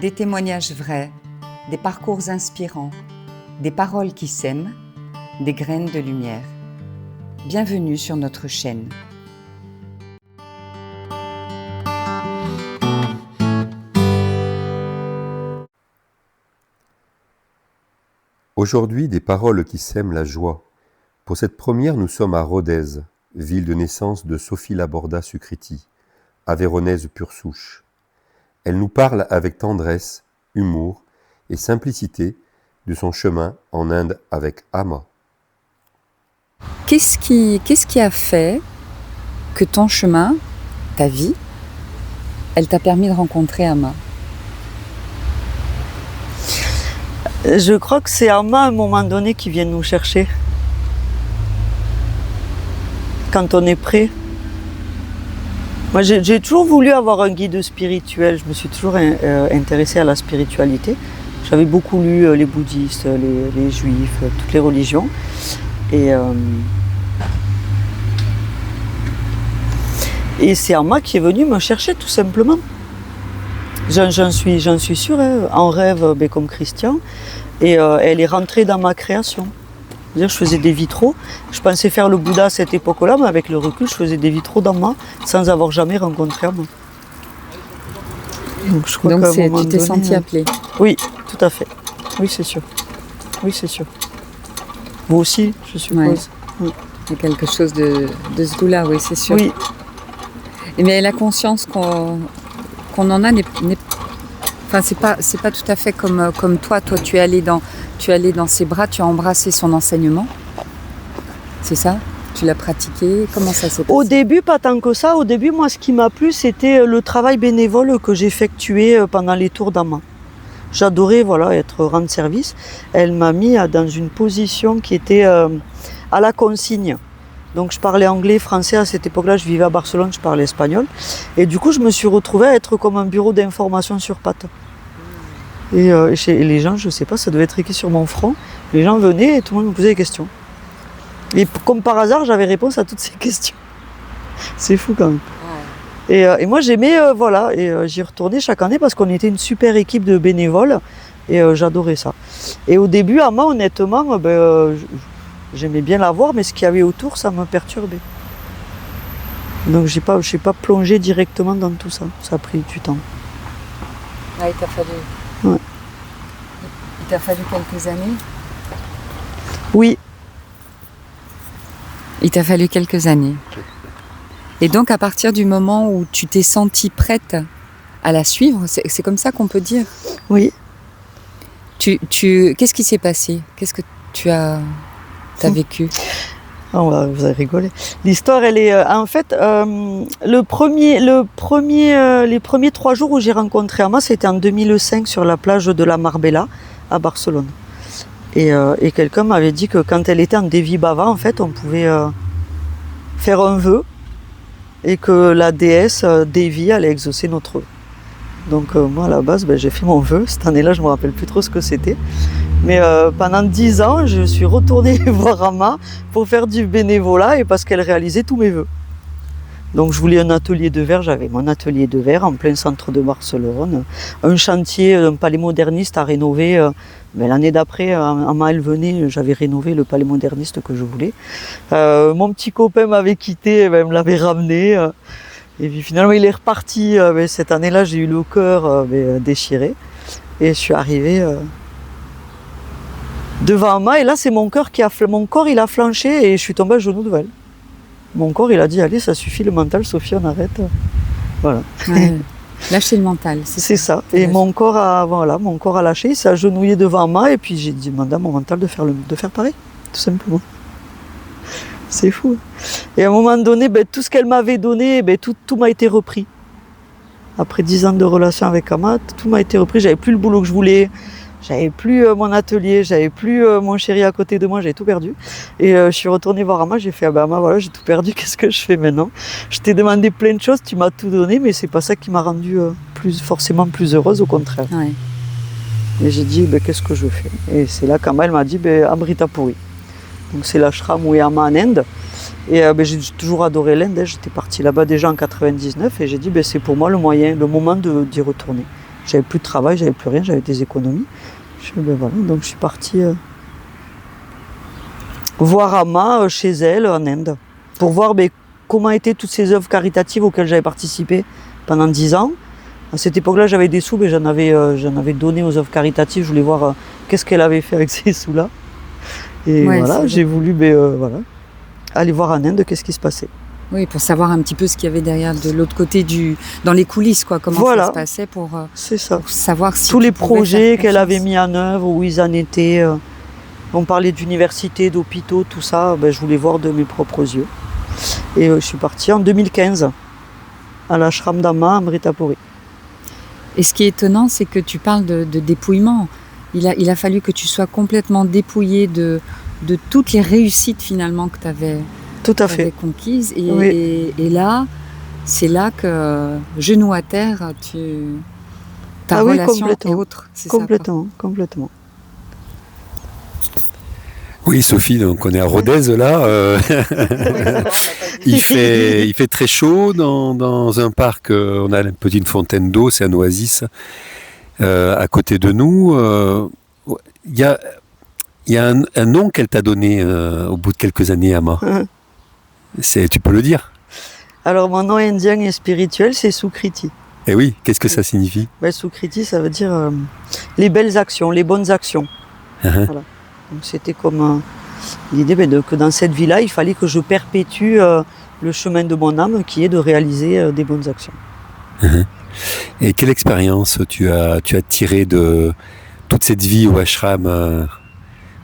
Des témoignages vrais, des parcours inspirants, des paroles qui sèment, des graines de lumière. Bienvenue sur notre chaîne. Aujourd'hui, des paroles qui sèment la joie. Pour cette première, nous sommes à Rodez, ville de naissance de Sophie Laborda Sucriti, aveyronnaise pure souche. Elle nous parle avec tendresse, humour et simplicité de son chemin en Inde avec Amma. Qu'est-ce qui a fait que ton chemin, ta vie, elle t'a permis de rencontrer Amma? Je crois que c'est Amma à un moment donné qui vient nous chercher. Quand on est prêt. Moi j'ai toujours voulu avoir un guide spirituel, je me suis toujours intéressée à la spiritualité. J'avais beaucoup lu les bouddhistes, les juifs, toutes les religions. Et c'est Amma qui est venue me chercher tout simplement. J'en suis sûre, hein, en rêve comme Christian. Et elle est rentrée dans ma création. Je faisais des vitraux. Je pensais faire le Bouddha à cette époque-là, mais avec le recul, je faisais des vitraux d'Amma sans avoir jamais rencontré Amma. Donc tu t'es sentie appelée? Oui, tout à fait. Oui, c'est sûr. Oui, c'est sûr. Vous aussi, je suppose. Ouais. Oui. Il y a quelque chose de ce goût-là, oui, c'est sûr. Oui. Mais la conscience qu'on en a n'est enfin, c'est pas tout à fait comme toi. Toi, tu es allé dans ses bras, tu as embrassé son enseignement. C'est ça? Tu l'as pratiqué? Comment ça s'est passé? Au début, pas tant que ça. Au début, moi, ce qui m'a plu, c'était le travail bénévole que j'effectuais pendant les tours d'Amma. J'adorais rendre service. Elle m'a mis dans une position qui était à la consigne. Donc je parlais anglais, français à cette époque-là, je vivais à Barcelone, je parlais espagnol. Et du coup, je me suis retrouvée à être comme un bureau d'information sur pattes. Et les gens, je sais pas, ça devait être écrit sur mon front. Les gens venaient et tout le monde me posait des questions. Et comme par hasard, j'avais réponse à toutes ces questions. C'est fou quand même. Et moi j'aimais, j'y retournais chaque année parce qu'on était une super équipe de bénévoles et j'adorais ça. Et au début, Amma, honnêtement, j'aimais bien la voir, mais ce qu'il y avait autour, ça me perturbait. Donc je n'ai pas plongé directement dans tout ça. Ça a pris du temps. Ah, il t'a fallu... Ouais. Il t'a fallu quelques années? Oui. Il t'a fallu quelques années. Et donc, à partir du moment où tu t'es sentie prête à la suivre, c'est comme ça qu'on peut dire? Oui. Qu'est-ce qui s'est passé? Qu'est-ce que tu as vécu? Oh, vous avez rigolé. L'histoire, elle est... en fait, les premiers 3 jours où j'ai rencontré Amma, c'était en 2005 sur la plage de la Marbella, à Barcelone. Et quelqu'un m'avait dit que quand elle était en Devi Bhava, en fait, on pouvait faire un vœu et que la déesse Devi allait exaucer notre vœu. Donc moi, à la base, j'ai fait mon vœu. Cette année-là, je ne me rappelle plus trop ce que c'était. Mais pendant 10 ans, je suis retournée voir Amma pour faire du bénévolat et parce qu'elle réalisait tous mes vœux. Donc je voulais un atelier de verre, j'avais mon atelier de verre en plein centre de Barcelone. Un chantier, un palais moderniste à rénover. L'année d'après, Amma elle venait, j'avais rénové le palais moderniste que je voulais. Mon petit copain m'avait quitté, il me l'avait ramené. Et puis finalement il est reparti. Cette année-là, j'ai eu le cœur déchiré. Et je suis arrivée devant Amma et là c'est mon corps il a flanché et je suis tombée à genoux devant elle. Mon corps il a dit allez, ça suffit le mental, Sophie, on arrête. Voilà. Ouais. Lâcher le mental, c'est ça. Et mon corps a lâché, il s'est agenouillé devant Amma et puis j'ai demandé à mon mental de faire pareil, tout simplement. C'est fou. Et à un moment donné, tout ce qu'elle m'avait donné, tout m'a été repris. Après 10 ans de relation avec Amma, tout m'a été repris. J'avais plus le boulot que je voulais. J'avais plus mon atelier, j'avais plus mon chéri à côté de moi, j'avais tout perdu. Et je suis retournée voir Amma, j'ai fait Amma, voilà, j'ai tout perdu, qu'est-ce que je fais maintenant? Je t'ai demandé plein de choses, tu m'as tout donné, mais c'est pas ça qui m'a rendue forcément plus heureuse, au contraire. Ouais. Et j'ai dit qu'est-ce que je fais? Et c'est là qu'Amma elle m'a dit Amritapuri. Donc c'est l'ashram où est Amma en Inde. Et j'ai toujours adoré l'Inde, j'étais partie là-bas déjà en 99 et j'ai dit c'est pour moi le moment d'y retourner. J'avais plus de travail, j'avais plus rien, j'avais des économies. Voilà, donc je suis partie voir Amma chez elle en Inde pour voir comment étaient toutes ces œuvres caritatives auxquelles j'avais participé pendant 10 ans. À cette époque-là, j'avais des sous, mais j'en avais donné aux œuvres caritatives. Je voulais voir qu'est-ce qu'elle avait fait avec ces sous-là. Et voilà, j'ai voulu aller voir en Inde qu'est-ce qui se passait. Oui, pour savoir un petit peu ce qu'il y avait derrière de l'autre côté dans les coulisses, quoi, comment ça se passait pour savoir si tous les projets qu'elle avait mis en œuvre, où ils en étaient. On parlait d'université, d'hôpitaux, tout ça, je voulais voir de mes propres yeux. Et je suis partie en 2015 à l'ashram d'Amma, à Amritapuri. Et ce qui est étonnant, c'est que tu parles de dépouillement. Il a fallu que tu sois complètement dépouillé de toutes les réussites finalement que tu avais conquises. Et là, c'est là que, genou à terre, ta relation est autre. C'est complètement. Oui, Sophie, donc on est à Rodez là. Il fait très chaud dans un parc. On a une petite fontaine d'eau, c'est un oasis à côté de nous. Il y a un nom qu'elle t'a donné au bout de quelques années, Amma. Tu peux le dire? Alors mon nom indien et spirituel, c'est Sukriti. Eh oui, qu'est-ce que ça signifie? Sukriti, ça veut dire les belles actions, les bonnes actions. Voilà. Donc c'était comme l'idée que dans cette vie-là, il fallait que je perpétue le chemin de mon âme, qui est de réaliser des bonnes actions. Et quelle expérience tu as tiré de toute cette vie au ashram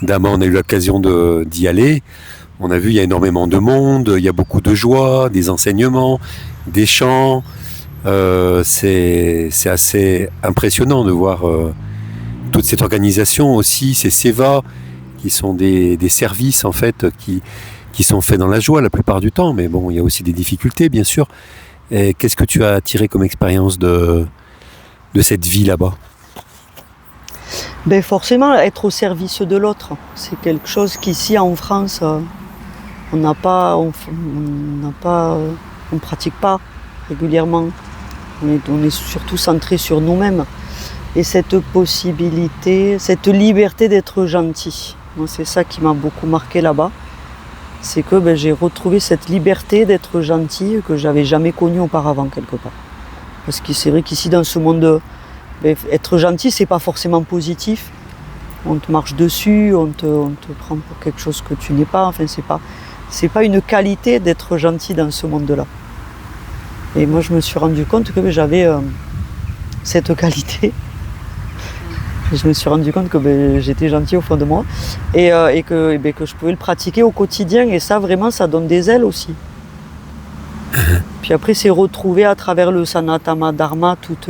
d'Amma? On a eu l'occasion d'y aller. On a vu, il y a énormément de monde, il y a beaucoup de joie, des enseignements, des chants. C'est assez impressionnant de voir toute cette organisation aussi, ces sevas, qui sont des services en fait qui sont faits dans la joie la plupart du temps, mais bon, il y a aussi des difficultés bien sûr. Et qu'est-ce que tu as tiré comme expérience de cette vie là-bas? Forcément, être au service de l'autre, c'est quelque chose qu'ici en France, on pratique pas régulièrement. On est surtout centré sur nous-mêmes. Et cette possibilité, cette liberté d'être gentil, moi c'est ça qui m'a beaucoup marqué là-bas. C'est que j'ai retrouvé cette liberté d'être gentil que j'avais jamais connue auparavant quelque part. Parce que c'est vrai qu'ici dans ce monde, être gentil c'est pas forcément positif. On te marche dessus, on te prend pour quelque chose que tu n'es pas. Enfin c'est pas une qualité d'être gentil dans ce monde-là. Et moi je me suis rendu compte que j'avais cette qualité. Je me suis rendu compte que j'étais gentil au fond de moi et que je pouvais le pratiquer au quotidien, et ça vraiment ça donne des ailes aussi. Puis après c'est retrouver à travers le Sanatana Dharma toutes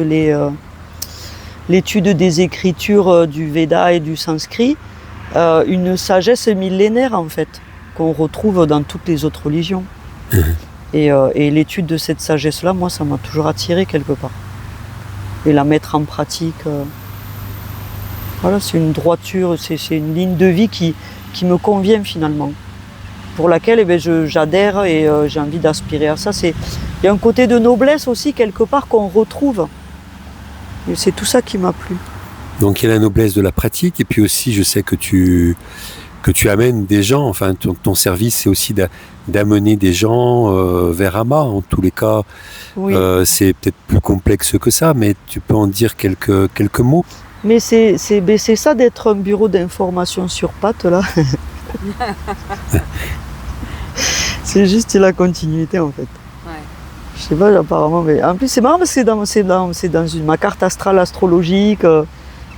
l'étude des écritures du Veda et du Sanskrit, une sagesse millénaire en fait qu'on retrouve dans toutes les autres religions. Et l'étude de cette sagesse là, moi ça m'a toujours attiré quelque part, et la mettre en pratique. Voilà, c'est une droiture, c'est une ligne de vie qui me convient finalement, pour laquelle j'adhère et j'ai envie d'aspirer à ça. Il y a un côté de noblesse aussi quelque part qu'on retrouve. Et c'est tout ça qui m'a plu. Donc il y a la noblesse de la pratique, et puis aussi je sais que tu amènes des gens, enfin ton service c'est aussi d'amener des gens vers Amma. En tous les cas, oui. C'est peut-être plus complexe que ça, mais tu peux en dire quelques mots. Mais c'est ça d'être un bureau d'information sur pattes là. C'est juste la continuité en fait. Ouais. Je sais pas apparemment, mais en plus c'est marrant parce que c'est dans ma carte astrale astrologique.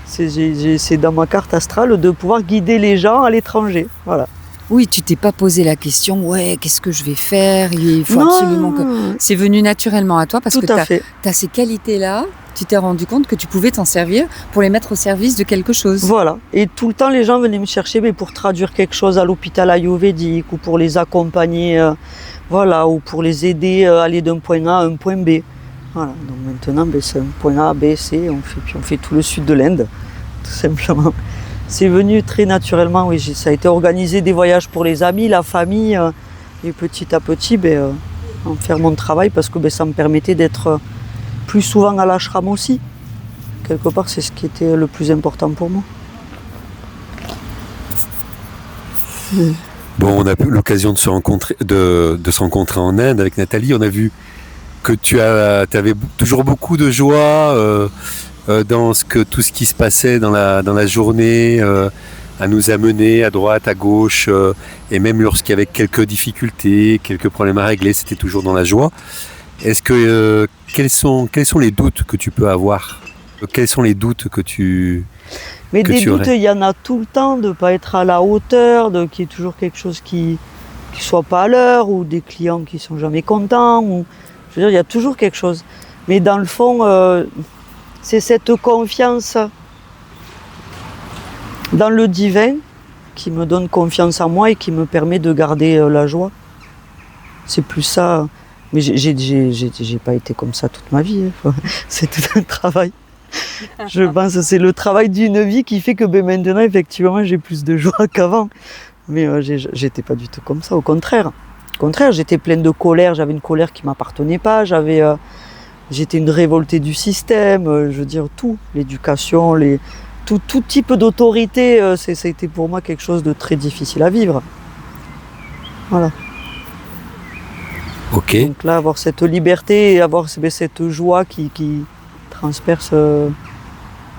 C'est dans ma carte astrale de pouvoir guider les gens à l'étranger. Voilà. Oui, tu t'es pas posé la question, qu'est-ce que je vais faire? Il faut absolument que... C'est venu naturellement à toi parce que tu as ces qualités-là. Tu t'es rendu compte que tu pouvais t'en servir pour les mettre au service de quelque chose. Voilà. Et tout le temps, les gens venaient me chercher pour traduire quelque chose à l'hôpital ayurvédique, ou pour les accompagner, ou pour les aider à aller d'un point A à un point B. Voilà. Donc maintenant, c'est un point A, B, C, on fait tout le sud de l'Inde, tout simplement. C'est venu très naturellement, oui. Ça a été organisé des voyages pour les amis, la famille, et petit à petit, en faire mon travail, parce que ça me permettait d'être plus souvent à l'ashram aussi, quelque part, c'est ce qui était le plus important pour moi. Bon, on a eu l'occasion de se rencontrer, de se rencontrer en Inde avec Nathalie. On a vu que tu avais toujours beaucoup de joie dans tout ce qui se passait dans la journée, à nous amener à droite, à gauche, et même lorsqu'il y avait quelques difficultés, quelques problèmes à régler, c'était toujours dans la joie. Est-ce que quels sont les doutes que tu peux avoir? Quels sont les doutes que tu Mais que des tu doutes, aurais? il y en a tout le temps, de ne pas être à la hauteur, qu'il y ait toujours quelque chose qui ne soit pas à l'heure, ou des clients qui sont jamais contents. Je veux dire, il y a toujours quelque chose. Mais dans le fond, c'est cette confiance dans le divin qui me donne confiance en moi et qui me permet de garder la joie. C'est plus ça. Mais j'ai pas été comme ça toute ma vie. Hein. C'est tout un travail. Je pense que c'est le travail d'une vie qui fait que maintenant, effectivement, j'ai plus de joie qu'avant. Mais j'étais pas du tout comme ça, au contraire. Au contraire, j'étais pleine de colère, j'avais une colère qui m'appartenait pas, j'étais une révoltée du système, je veux dire tout, l'éducation, tout type d'autorité, ça a été pour moi quelque chose de très difficile à vivre. Voilà. Ok. Donc là, avoir cette liberté et avoir cette joie qui transperce,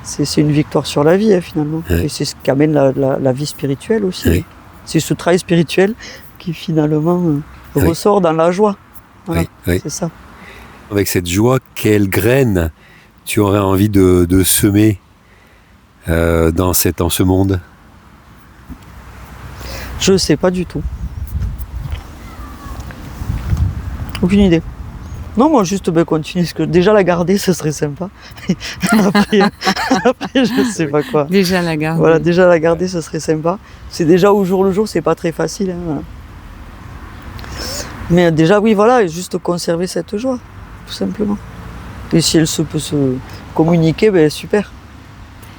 c'est une victoire sur la vie, hein, finalement. Ouais. Et c'est ce qu'amène la vie spirituelle aussi. Oui. C'est ce travail spirituel qui finalement Oui. ressort dans la joie. Voilà, Oui, oui. c'est ça. Avec cette joie, quelle graine tu aurais envie de semer dans ce monde? Je sais pas du tout. Aucune idée. Non, moi juste continuer, parce que déjà la garder, ce serait sympa. après, je sais pas quoi. Déjà la garde. Voilà, déjà la garder, ce serait sympa. C'est déjà au jour le jour, c'est pas très facile. Hein, voilà. Mais déjà, oui, voilà, et juste conserver cette joie, tout simplement. Et si elle peut se communiquer, ben super.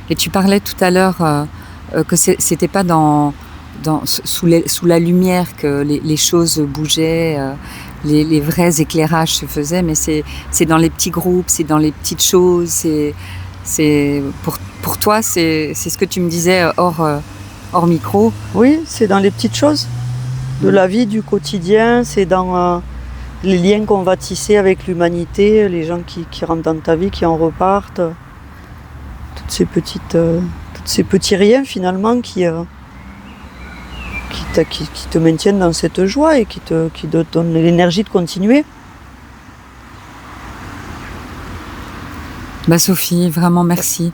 Et tu parlais tout à l'heure que c'était pas sous la lumière que les choses bougeaient, les vrais éclairages se faisaient, mais c'est dans les petits groupes, c'est dans les petites choses. Pour toi, c'est ce que tu me disais hors micro. Oui, c'est dans les petites choses de la vie, du quotidien, c'est dans les liens qu'on va tisser avec l'humanité, les gens qui rentrent dans ta vie, qui en repartent. Tous ces petits riens finalement qui te maintiennent dans cette joie et qui te donnent l'énergie de continuer. Bah Sophie, vraiment merci.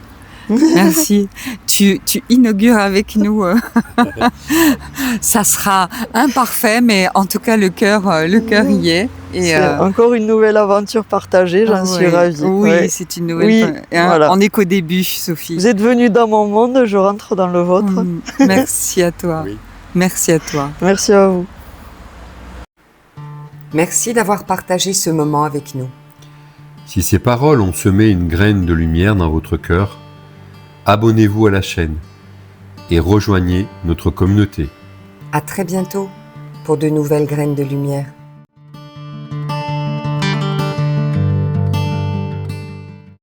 Merci. Tu inaugures avec nous. Ça sera imparfait, mais en tout cas le cœur y est. Et C'est encore une nouvelle aventure partagée, j'en suis ravie. Oui, Ouais. c'est une nouvelle. Oui, voilà. On est qu'au début, Sophie. Vous êtes venue dans mon monde, je rentre dans le vôtre. Merci à toi. Oui. Merci à toi. Merci à vous. Merci d'avoir partagé ce moment avec nous. Si ces paroles ont semé une graine de lumière dans votre cœur, abonnez-vous à la chaîne et rejoignez notre communauté. À très bientôt pour de nouvelles graines de lumière.